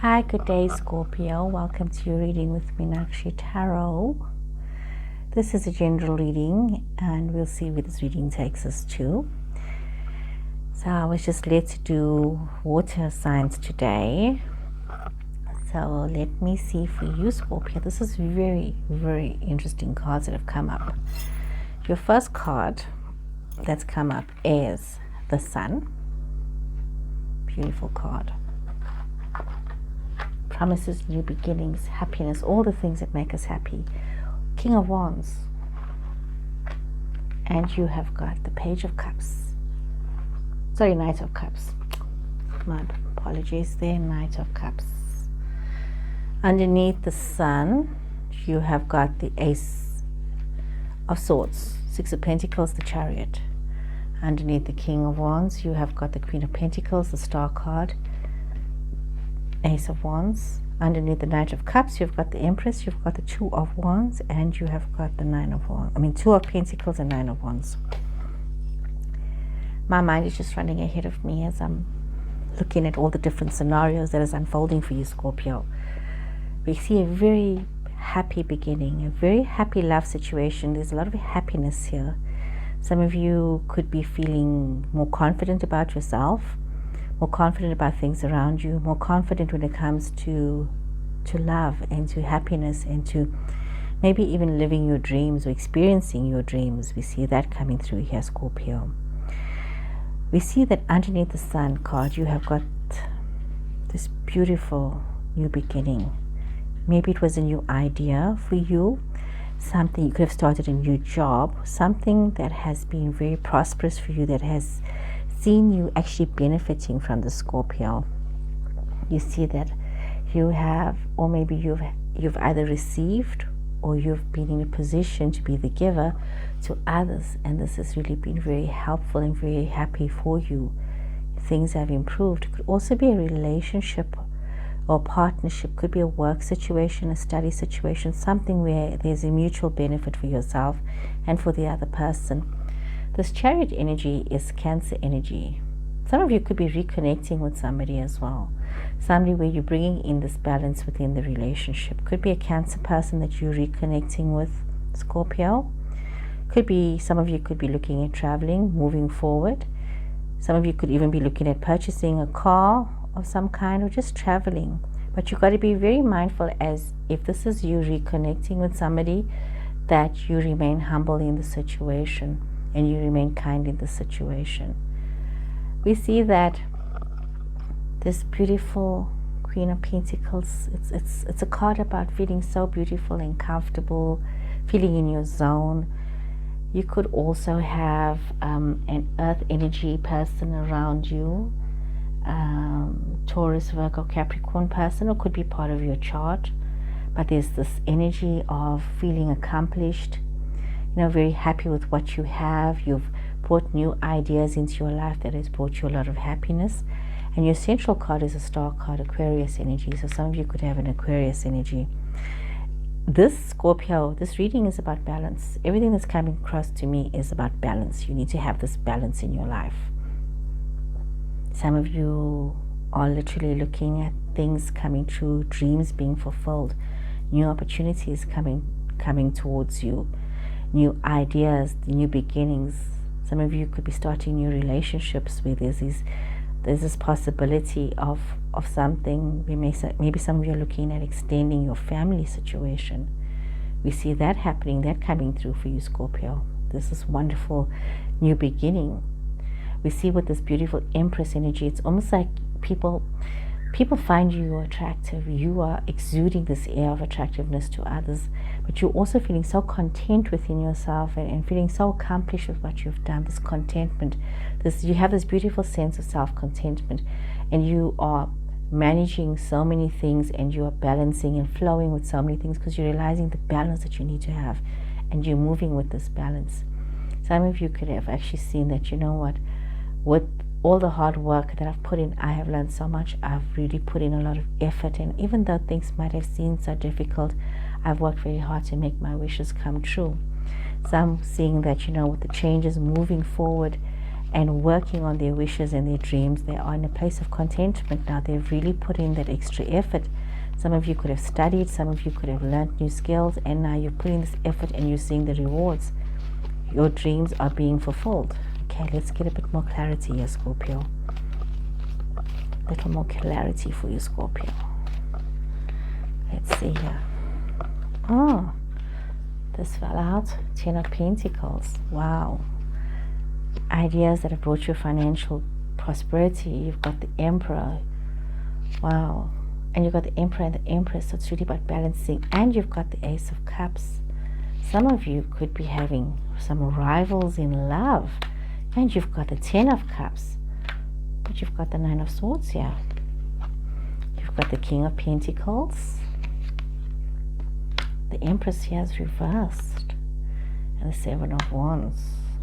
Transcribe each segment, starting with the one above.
Hi, good day, Scorpio. Welcome to your reading with Meenakshi Tarot. This is a general reading, and we'll see where this reading takes us to. So I was just led to do water signs today. So let me see for you, Scorpio. This is very, very interesting cards that have come up. Your first card that's come up is the Sun. Beautiful card. Promises, new beginnings, happiness, all the things that make us happy. King of Wands. And you have got the Page of Cups. Sorry, Knight of Cups. My apologies there, Knight of Cups. Underneath the Sun, you have got the Ace of Swords, Six of Pentacles, the Chariot. Underneath the King of Wands, you have got the Queen of Pentacles, the Star card, Ace of Wands. Underneath the Knight of Cups, you've got the Empress, you've got the Two of Wands, and you have got the Two of Pentacles and Nine of Wands. My mind is just running ahead of me as I'm looking at all the different scenarios that is unfolding for you, Scorpio. We see a very happy beginning, a very happy love situation. There's a lot of happiness here. Some of you could be feeling more confident about yourself, more confident about things around you, more confident when it comes to love and to happiness and to maybe even living your dreams or experiencing your dreams. We see that coming through here, Scorpio. We see that underneath the Sun card, you have got this beautiful new beginning. Maybe it was a new idea for you, something you could have started a new job, something that has been very prosperous for you, that has seen you actually benefiting from the Scorpio. You see that you have, or maybe you've either received or you've been in a position to be the giver to others, and this has really been very helpful and very happy for you. Things have improved. It could also be a relationship or partnership, could be a work situation, a study situation, something where there's a mutual benefit for yourself and for the other person. This Chariot energy is Cancer energy. Some of you could be reconnecting with somebody as well. Somebody where you're bringing in this balance within the relationship. Could be a Cancer person that you're reconnecting with, Scorpio. Could be, some of you could be looking at traveling, moving forward. Some of you could even be looking at purchasing a car of some kind or just traveling. But you've got to be very mindful, as if this is you reconnecting with somebody, that you remain humble in the situation and you remain kind in the situation. We see that this beautiful Queen of Pentacles, it's a card about feeling so beautiful and comfortable, feeling in your zone. You could also have an Earth energy person around you, Taurus, Virgo, Capricorn person, or could be part of your chart. But there's this energy of feeling accomplished, very happy with what you have. You've brought new ideas into your life that has brought you a lot of happiness. And your central card is a Star card, Aquarius energy. So some of you could have an Aquarius energy. This Scorpio, this reading is about balance. Everything that's coming across to me is about balance. You need to have this balance in your life. Some of you are literally looking at things coming true, dreams being fulfilled, new opportunities coming towards you, new ideas, new beginnings. Some of you could be starting new relationships where there's this possibility of something. Maybe some of you are looking at extending your family situation. We see that happening, that coming through for you, Scorpio. This is wonderful new beginning. We see with this beautiful Empress energy, it's almost like people find you attractive. You are exuding this air of attractiveness to others, but you're also feeling so content within yourself and feeling so accomplished with what you've done. This contentment, you have this beautiful sense of self-contentment, and you are managing so many things, and you are balancing and flowing with so many things because you're realizing the balance that you need to have, and you're moving with this balance. Some of you could have actually seen that, with all the hard work that I've put in, I have learned so much. I've really put in a lot of effort, and even though things might have seemed so difficult, I've worked very hard to make my wishes come true. So I'm seeing that, with the changes moving forward and working on their wishes and their dreams. They are in a place of contentment now. They've really put in that extra effort. Some of you could have studied, some of you could have learned new skills, and now you're putting this effort and you're seeing the rewards. Your dreams are being fulfilled. Okay, let's get a bit more clarity here, Scorpio. A little more clarity for you, Scorpio. Let's see here. Oh, this fell out. 10 of Pentacles. Wow. Ideas that have brought you financial prosperity. You've got the Emperor. Wow. And you've got the Emperor and the Empress. So it's really about balancing. And you've got the Ace of Cups. Some of you could be having some rivals in love. And you've got the 10 of Cups. But you've got the 9 of Swords here. You've got the King of Pentacles. The Empress here is reversed. And the 7 of Wands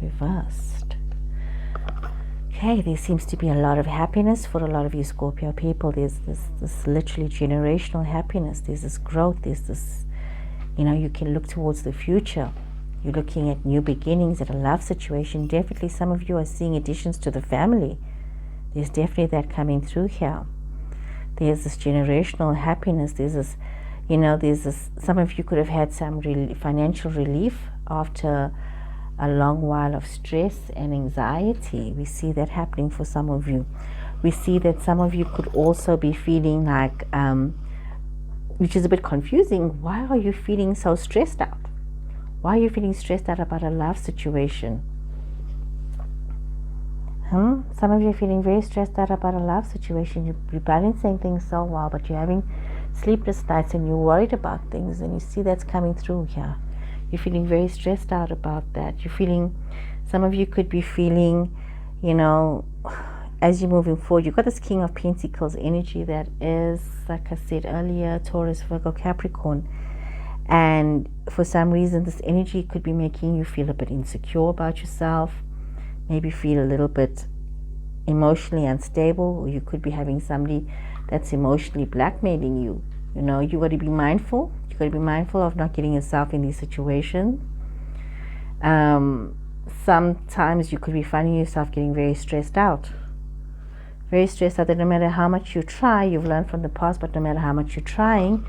reversed. Okay, there seems to be a lot of happiness for a lot of you Scorpio people. There's this literally generational happiness. There's this growth. There's this, you can look towards the future. You're looking at new beginnings, at a love situation. Definitely some of you are seeing additions to the family. There's definitely that coming through here. There's this generational happiness. There's this, some of you could have had some financial relief after a long while of stress and anxiety. We see that happening for some of you. We see that some of you could also be feeling like, which is a bit confusing, why are you feeling so stressed out? Why are you feeling stressed out about a love situation? Some of you are feeling very stressed out about a love situation. You're balancing things so well, but you're having sleepless nights and you're worried about things, and you see that's coming through here. You're feeling very stressed out about that. You're feeling, some of you could be feeling, as you're moving forward, you've got this King of Pentacles energy that is, like I said earlier, Taurus, Virgo, Capricorn. And for some reason, this energy could be making you feel a bit insecure about yourself, maybe feel a little bit emotionally unstable, or you could be having somebody that's emotionally blackmailing you. You got to be mindful. You got to be mindful of not getting yourself in these situations. Sometimes you could be finding yourself getting very stressed out. Very stressed out that no matter how much you try, you've learned from the past, but no matter how much you're trying,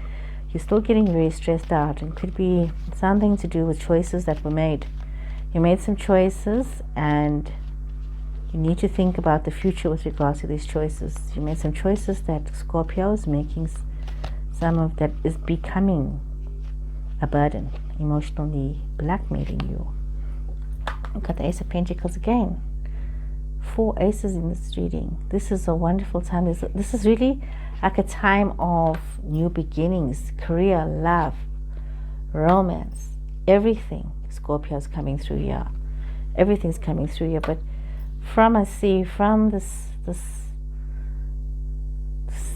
you're still getting very stressed out. And it could be something to do with choices that were made. You made some choices and you need to think about the future with regards to these choices. You made some choices that Scorpio is making, some of that is becoming a burden, emotionally blackmailing you. Look at the Ace of Pentacles again. 4 aces in this reading. This is a wonderful time. This is really like a time of new beginnings, career, love, romance, everything. Scorpio is coming through here. Everything's coming through here. But from this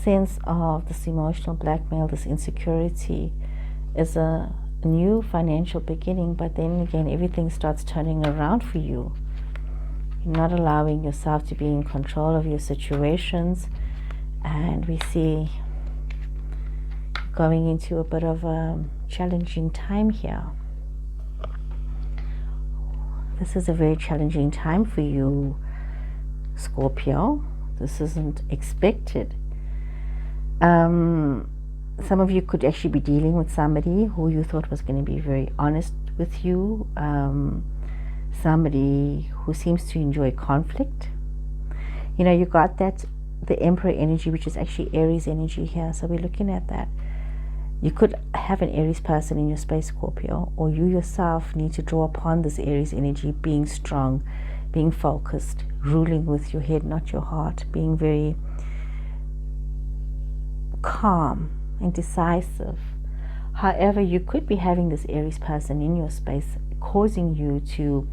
sense of this emotional blackmail, this insecurity, is a new financial beginning. But then again, everything starts turning around for you. You're not allowing yourself to be in control of your situations, and we see going into a bit of a challenging time here. This is a very challenging time for you, Scorpio. This isn't expected. Some of you could actually be dealing with somebody who you thought was going to be very honest with you. Somebody who seems to enjoy conflict. You got that, the Emperor energy, which is actually Aries energy here. So we're looking at that. You could have an Aries person in your space, Scorpio, or you yourself need to draw upon this Aries energy, being strong, being focused, ruling with your head, not your heart, being very calm and decisive. However, you could be having this Aries person in your space causing you to,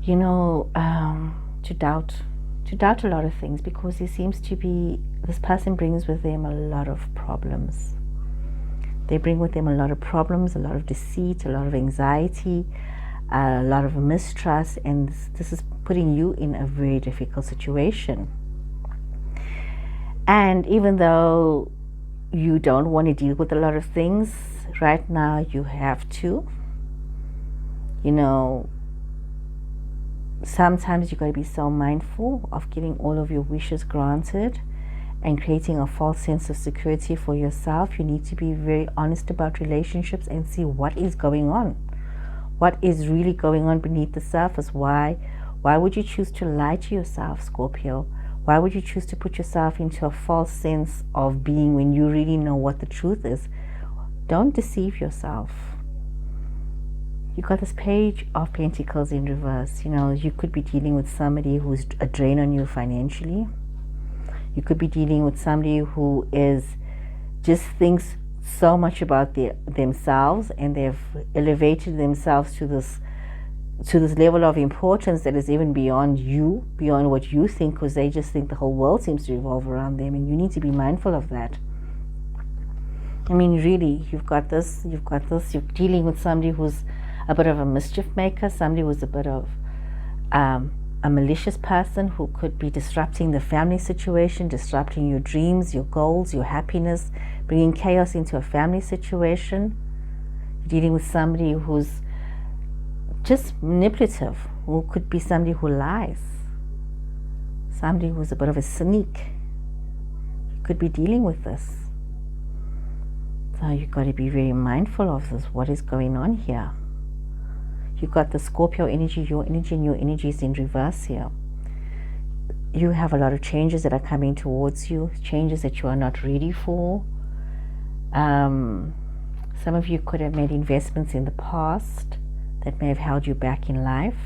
to doubt a lot of things, because there seems to be, this person brings with them a lot of problems. They bring with them a lot of problems, a lot of deceit, a lot of anxiety, a lot of mistrust, and this is putting you in a very difficult situation. And even though you don't want to deal with a lot of things right now, you have to, sometimes you got to be so mindful of getting all of your wishes granted and creating a false sense of security for yourself. You need to be very honest about relationships and see what is going on. What is really going on beneath the surface? Why would you choose to lie to yourself, Scorpio? Why would you choose to put yourself into a false sense of being when you really know what the truth is? Don't deceive yourself. You got this Page of Pentacles in reverse. You know, you could be dealing with somebody who's a drain on you financially. You could be dealing with somebody who is just thinks so much about themselves, and they've elevated themselves to this level of importance that is even beyond you, beyond what you think, because they just think the whole world seems to revolve around them, and you need to be mindful of that. I mean, really, you've got this, you're dealing with somebody who's a bit of a mischief maker, somebody who's a bit of a malicious person who could be disrupting the family situation, disrupting your dreams, your goals, your happiness, bringing chaos into a family situation. You're dealing with somebody who's just manipulative, who could be somebody who lies, somebody who's a bit of a sneak. You could be dealing with this. So you've got to be very mindful of this, what is going on here. You've got the Scorpio energy, your energy, and your energy is in reverse here. You have a lot of changes that are coming towards you, changes that you are not ready for. Some of you could have made investments in the past that may have held you back in life.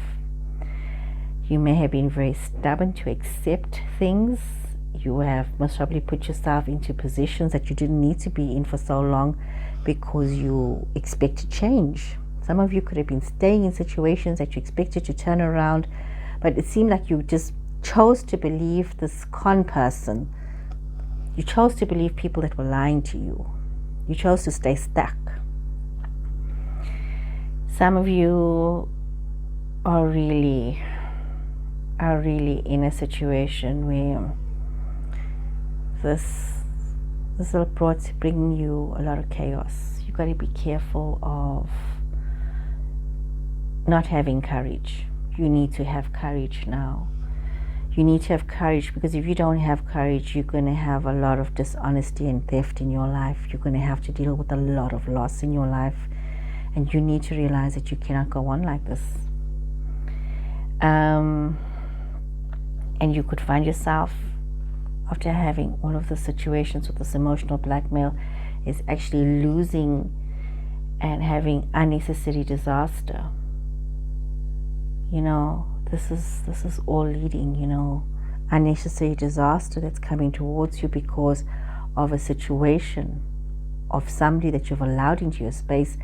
You may have been very stubborn to accept things. You have most probably put yourself into positions that you didn't need to be in for so long because you expected change. Some of you could have been staying in situations that you expected to turn around, but it seemed like you just chose to believe this con person. You chose to believe people that were lying to you. You chose to stay stuck. Some of you are really in a situation where this will bring you a lot of chaos. You got to be careful of not having courage. You need to have courage now. You need to have courage, because if you don't have courage, you're going to have a lot of dishonesty and theft in your life. You're going to have to deal with a lot of loss in your life, and you need to realize that you cannot go on like this. And you could find yourself, after having all of the situations with this emotional blackmail, is actually losing and having unnecessary disaster. You know, this is all leading, you know, unnecessary disaster that's coming towards you because of a situation of somebody that you've allowed into your space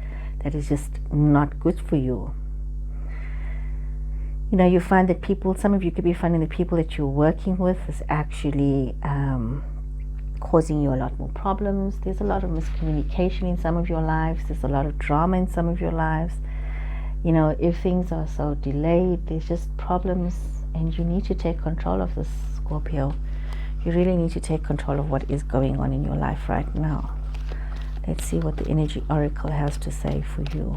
that is just not good for you. You know, you find that some of you could be finding the people that you're working with is actually causing you a lot more problems. There's a lot of miscommunication in some of your lives. There's a lot of drama in some of your lives. You know, if things are so delayed, there's just problems, and you need to take control of this, Scorpio. You really need to take control of what is going on in your life right now. Let's see what the Energy Oracle has to say for you.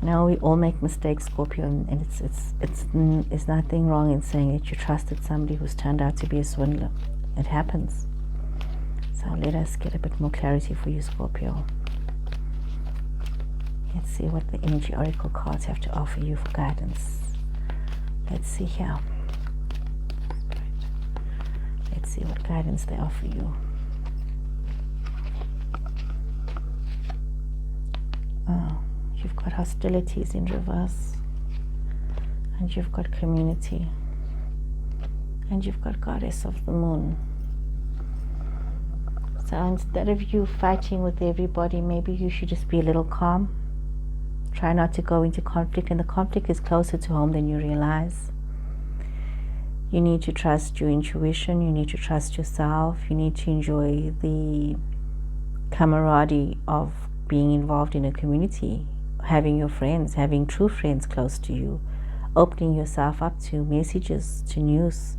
You know, we all make mistakes, Scorpio, and it's nothing wrong in saying that you trusted somebody who's turned out to be a swindler. It happens. So let us get a bit more clarity for you, Scorpio. Let's see what the Energy Oracle cards have to offer you for guidance. Let's see here. Let's see what guidance they offer you. Oh, you've got hostilities in reverse. And you've got community. And you've got Goddess of the Moon. So instead of you fighting with everybody, maybe you should just be a little calm. Try not to go into conflict, and the conflict is closer to home than you realize. You need to trust your intuition. You need to trust yourself. You need to enjoy the camaraderie of being involved in a community, having your friends, having true friends close to you, opening yourself up to messages, to news,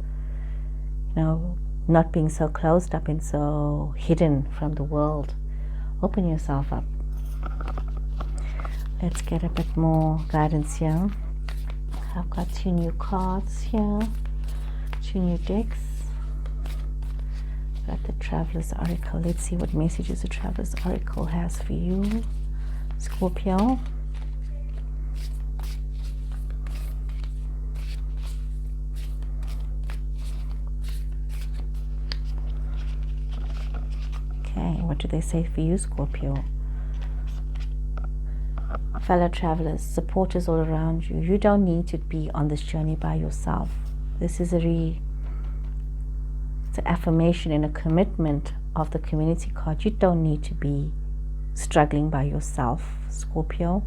you know, not being so closed up and so hidden from the world. Open yourself up. Let's get a bit more guidance here. I've got 2 new cards here, 2 new decks. Got the Traveler's Oracle. Let's see what messages the Traveler's Oracle has for you, Scorpio. Okay, what do they say for you, Scorpio? Fellow travelers, support is all around you. You don't need to be on this journey by yourself. This is it's an affirmation and a commitment of the community card. You don't need to be struggling by yourself, Scorpio.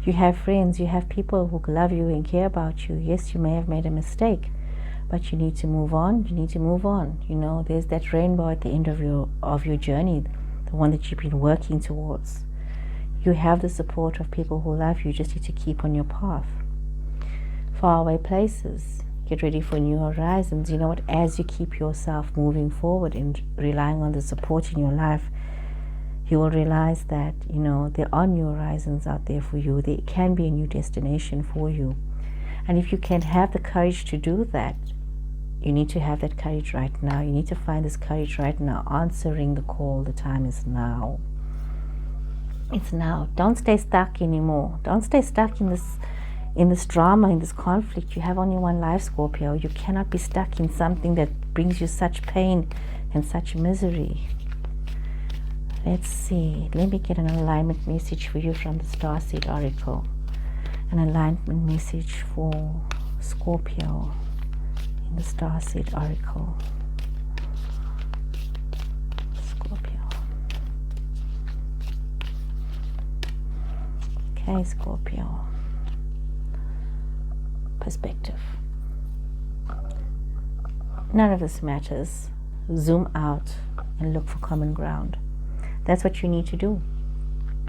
You have friends, you have people who love you and care about you. Yes, you may have made a mistake, but you need to move on. You need to move on. You know, there's that rainbow at the end of your journey, the one that you've been working towards. You have the support of people who love you. You just need to keep on your path. Faraway places. Get ready for new horizons. You know what? As you keep yourself moving forward and relying on the support in your life, you will realize that, you know, there are new horizons out there for you. There can be a new destination for you. And if you can have the courage to do that, you need to have that courage right now. You need to find this courage right now, answering the call. The time is now. It's now. Don't stay stuck anymore. Don't stay stuck in this drama, in this conflict. You have only one life, Scorpio. You cannot be stuck in something that brings you such pain and such misery. Let's see. Let me get an alignment message for you from the Starseed Oracle. An alignment message for Scorpio in the Starseed Oracle. Scorpio. Okay, Scorpio. Perspective. None of this matters. Zoom out and look for common ground. That's what you need to do.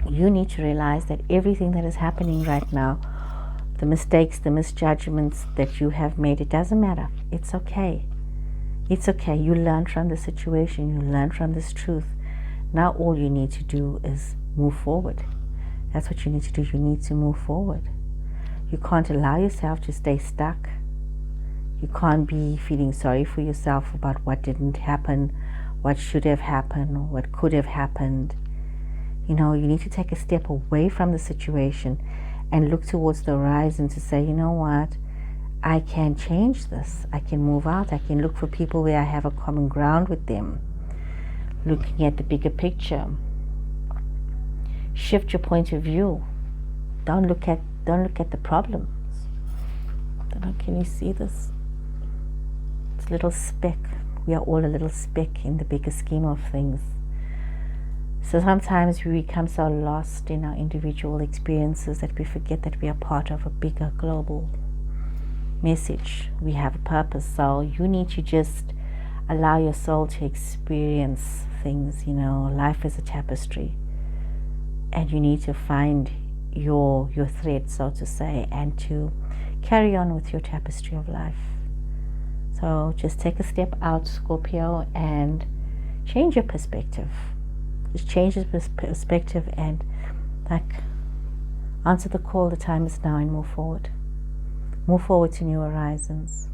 You need to realize that everything that is happening right now, the mistakes, the misjudgments that you have made, it doesn't matter. It's okay. It's okay. You learn from the situation. You learn from this truth. Now all you need to do is move forward. That's what you need to do. You need to move forward. You can't allow yourself to stay stuck. You can't be feeling sorry for yourself about what didn't happen, what should have happened, what could have happened. You know, you need to take a step away from the situation and look towards the horizon to say, you know what, I can change this. I can move out. I can look for people where I have a common ground with them. Looking at the bigger picture. Shift your point of view. Don't look at the problems. Can you see this? It's a little speck. We are all a little speck in the bigger scheme of things. So sometimes we become so lost in our individual experiences that we forget that we are part of a bigger global message. We have a purpose. So you need to just allow your soul to experience things. You know, life is a tapestry. And you need to find your thread, so to say, and to carry on with your tapestry of life. So just take a step out, Scorpio, and change your perspective. Just change your perspective and answer the call. The time is now, and move forward. Move forward to new horizons.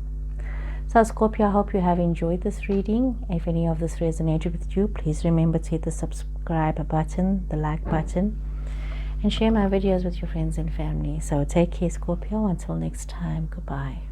So Scorpio, I hope you have enjoyed this reading. If any of this resonated with you, please remember to hit the subscribe button, the like button, and share my videos with your friends and family. So take care, Scorpio. Until next time, goodbye.